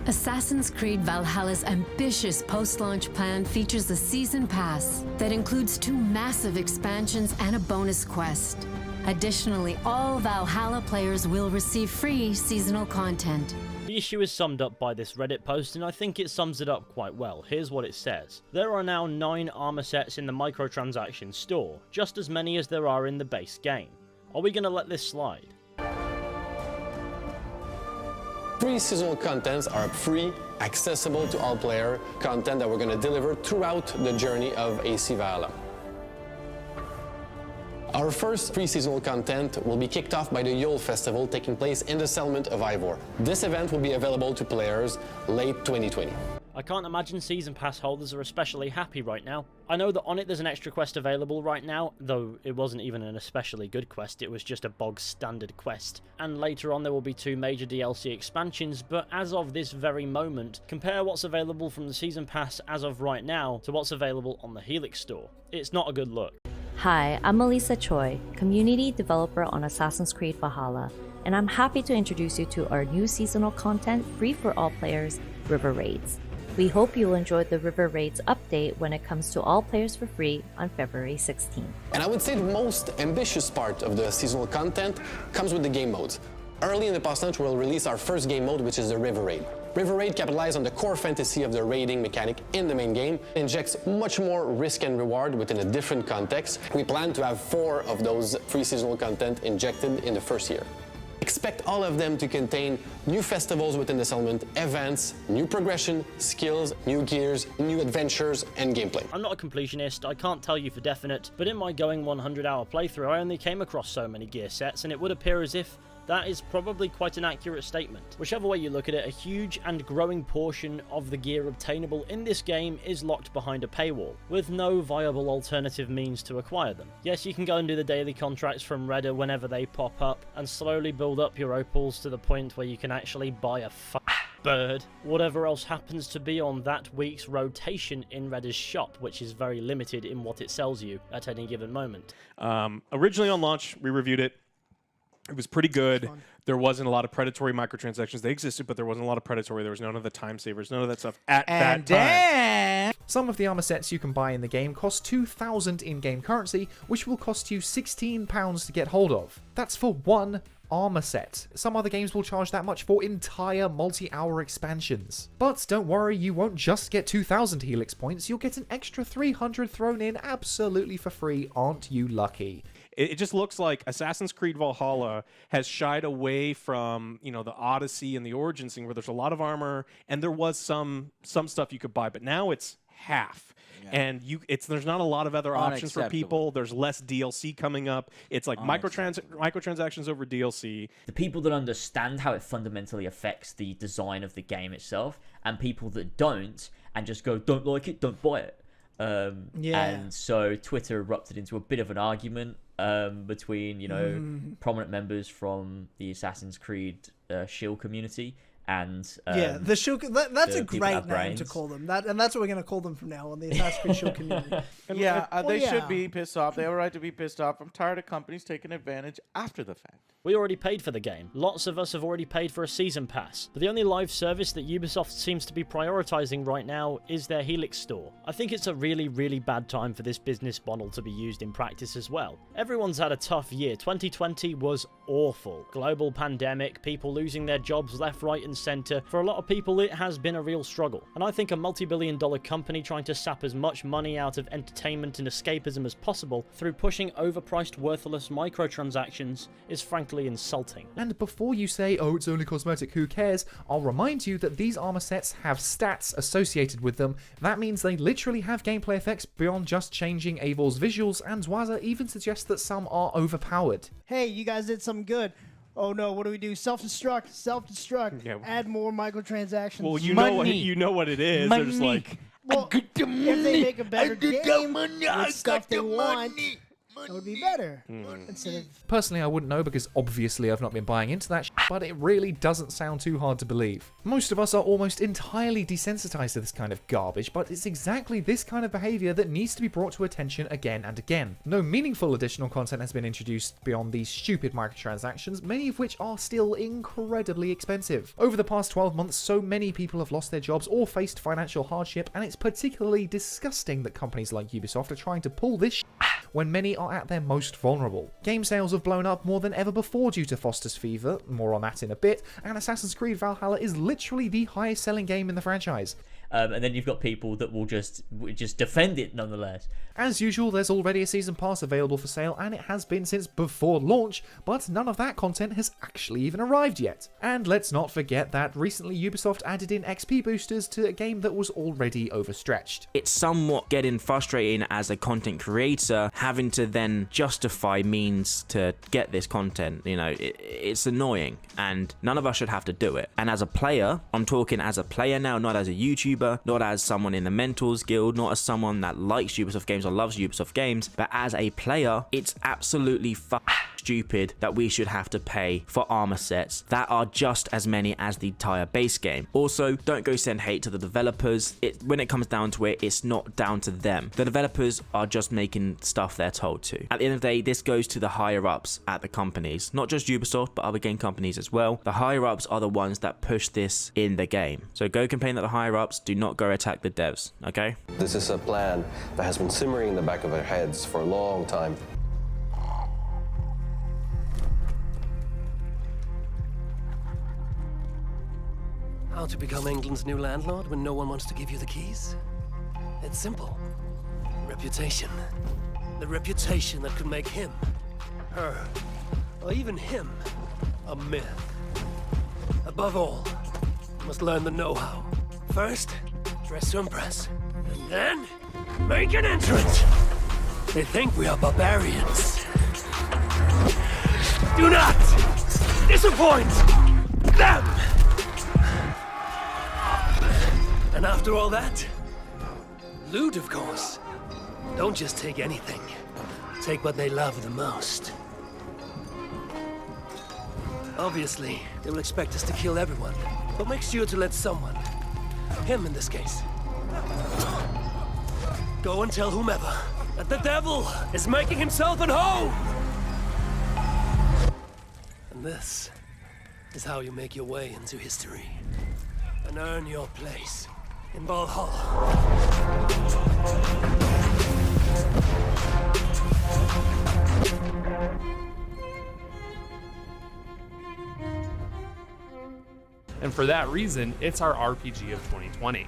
Assassin's Creed Valhalla's ambitious post-launch plan features a season pass that includes 2 massive expansions and a bonus quest. Additionally, all Valhalla players will receive free seasonal content. The issue is summed up by this Reddit post, and I think it sums it up quite well. Here's what it says. There are now 9 armor sets in the microtransaction store, just as many as there are in the base game. Are we going to let this slide? Free seasonal contents are free, accessible to all player content that we're going to deliver throughout the journey of AC Valhalla. Our first free seasonal content will be kicked off by the Yule Festival taking place in the settlement of Ivor. This event will be available to players late 2020. I can't imagine Season Pass holders are especially happy right now. I know that on it there's an extra quest available right now, though it wasn't even an especially good quest, it was just a bog standard quest. And later on there will be 2 major DLC expansions, but as of this very moment, compare what's available from the Season Pass as of right now to what's available on the Helix store. It's not a good look. Hi, I'm Melissa Choi, community developer on Assassin's Creed Valhalla, and I'm happy to introduce you to our new seasonal content free for all players, River Raids. We hope you'll enjoy the River Raids update when it comes to all players for free on February 16th. And I would say the most ambitious part of the seasonal content comes with the game modes. Early in the post-launch, we'll release our first game mode, which is the River Raid. River Raid capitalizes on the core fantasy of the raiding mechanic in the main game, injects much more risk and reward within a different context. We plan to have 4 of those free seasonal content injected in the first year. Expect all of them to contain new festivals within the settlement, events, new progression, skills, new gears, new adventures, and gameplay. I'm not a completionist, I can't tell you for definite, but in my going 100-hour playthrough I only came across so many gear sets, and it would appear as if that is probably quite an accurate statement. Whichever way you look at it, a huge and growing portion of the gear obtainable in this game is locked behind a paywall, with no viable alternative means to acquire them. Yes, you can go and do the daily contracts from Reddit whenever they pop up, and slowly build up your opals to the point where you can actually buy a bird. Whatever else happens to be on that week's rotation in Reddit's shop, which is very limited in what it sells you at any given moment. Originally on launch, we reviewed it. It was pretty good. There wasn't a lot of predatory microtransactions. They existed, but there wasn't a lot of predatory. There was none of the time savers, none of that stuff at that time. Some of the armor sets you can buy in the game cost 2,000 in-game currency, which will cost you £16 to get hold of. That's for one armor set. Some other games will charge that much for entire multi-hour expansions. But don't worry, you won't just get 2,000 Helix points, you'll get an extra 300 thrown in absolutely for free. Aren't you lucky? It just looks like Assassin's Creed Valhalla has shied away from, you know, the Odyssey and the Origin scene where there's a lot of armor and there was some stuff you could buy, but now it's half. Yeah. And there's not a lot of other options for people. There's less DLC coming up. It's like microtransactions over DLC. The people that understand how it fundamentally affects the design of the game itself, and people that don't and just go, don't like it, don't buy it. And so Twitter erupted into a bit of an argument between, you know, prominent members from the Assassin's Creed shill community and the shill. That's a great name to call them. And that's what we're going to call them from now on, the Assassin's Creed shill community. They should be pissed off. They have a right to be pissed off. I'm tired of companies taking advantage after the fact. We already paid for the game. Lots of us have already paid for a season pass. But the only live service that Ubisoft seems to be prioritizing right now is their Helix store. I think it's a really, really bad time for this business model to be used in practice as well. Everyone's had a tough year. 2020 was awful. Global pandemic, people losing their jobs left, right, and center. For a lot of people, it has been a real struggle. And I think a multi-billion-dollar company trying to sap as much money out of entertainment and escapism as possible through pushing overpriced, worthless microtransactions is frankly insulting. And before you say, oh, it's only cosmetic, who cares, I'll remind you that these armor sets have stats associated with them. That means they literally have gameplay effects beyond just changing Eivor's visuals, and Waza even suggests that some are overpowered. Hey, you guys did something good. Oh no, what do we do? Self-destruct, self-destruct. Yeah. Add more microtransactions. Well, you know what it is. Money. There's like, well, if they make a better game with stuff they want, That would be better. Instead of Personally, I wouldn't know because obviously I've not been buying into that but it really doesn't sound too hard to believe. Most of us are almost entirely desensitized to this kind of garbage, but it's exactly this kind of behavior that needs to be brought to attention again and again. No meaningful additional content has been introduced beyond these stupid microtransactions, many of which are still incredibly expensive. Over the past 12 months, so many people have lost their jobs or faced financial hardship, and it's particularly disgusting that companies like Ubisoft are trying to pull this when many are at their most vulnerable. Game sales have blown up more than ever before due to Foster's Fever, more on that in a bit, and Assassin's Creed Valhalla is literally the highest selling game in the franchise. And then you've got people that will just defend it nonetheless. As usual, there's already a season pass available for sale, and it has been since before launch, but none of that content has actually even arrived yet. And let's not forget that recently Ubisoft added in XP boosters to a game that was already overstretched. It's somewhat getting frustrating as a content creator, having to then justify means to get this content. You know, it's annoying, and none of us should have to do it. And as a player, I'm talking as a player now, not as a YouTuber, not as someone in the Mentors Guild, not as someone that likes Ubisoft games or loves Ubisoft games, but as a player, it's absolutely stupid that we should have to pay for armor sets that are just as many as the entire base game. Also, don't go send hate to the developers. When it comes down to it, it's not down to them. The developers are just making stuff they're told to. At the end of the day, this goes to the higher ups at the companies, not just Ubisoft, but other game companies as well. The higher ups are the ones that push this in the game. So go complain at the higher ups, do not go attack the devs, okay? This is a plan that has been simmering in the back of our heads for a long time. How to become England's new landlord when no one wants to give you the keys? It's simple. Reputation. The reputation that could make him, her, or even him, a myth. Above all, you must learn the know-how. First, dress to impress. And then, make an entrance! They think we are barbarians. Do not disappoint them! And after all that, loot, of course. Don't just take anything. Take what they love the most. Obviously, they will expect us to kill everyone, but make sure to let someone, him in this case, go and tell whomever that the devil is making himself at home! And this is how you make your way into history and earn your place in Valhalla. And for that reason, it's our RPG of 2020.